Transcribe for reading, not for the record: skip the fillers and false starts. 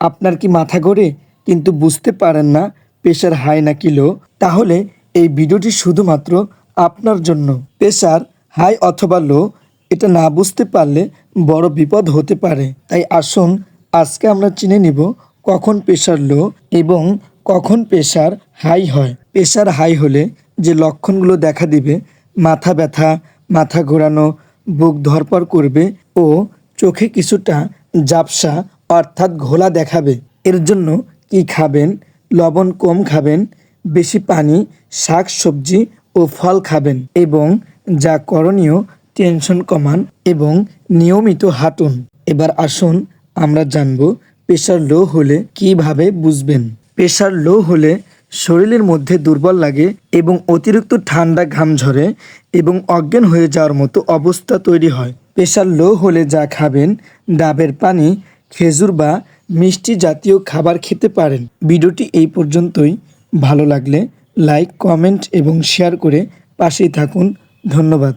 আপনার কি মাথা ঘোরে কিন্তু বুঝতে পারেন না প্রেশার হাই নাকি লো? তাহলে এই ভিডিওটি শুধুমাত্র আপনার জন্য। প্রেশার হাই অথবা লো এটা না বুঝতে পারলে বড় বিপদ হতে পারে। তাই আসুন আজকে আমরা চিনে নিব কখন প্রেশার লো এবং কখন প্রেশার হাই হয়। প্রেশার হাই হলে যে লক্ষণগুলো দেখা দিবে মাথা ব্যথা, মাথা ঘোরানো, বুক ধড়ফড় করবে ও চোখে কিছুটা ঝাপসা অর্থাৎ ঘোলা দেখাবে। এর জন্য কি খাবেন? লবণ কম খাবেন, বেশি পানি, শাক সবজি ও ফল খাবেন এবং যা করণীয় টেনশন কমান এবং নিয়মিত হাঁটুন। এবার আসুন আমরা জানব প্রেশার লো হলে কিভাবে বুঝবেন। প্রেশার লো হলে শরীরের মধ্যে দুর্বল লাগে এবং অতিরিক্ত ঠান্ডা ঘাম ঝরে এবং অজ্ঞান হয়ে যাওয়ার মতো অবস্থা তৈরি হয়। প্রেশার লো হলে যা খাবেন, ডাবের পানি, খেজুর বা মিষ্টি জাতীয় খাবার খেতে পারেন। ভিডিওটি এই পর্যন্তই। ভালো লাগলে লাইক, কমেন্ট এবং শেয়ার করে পাশেই থাকুন। ধন্যবাদ।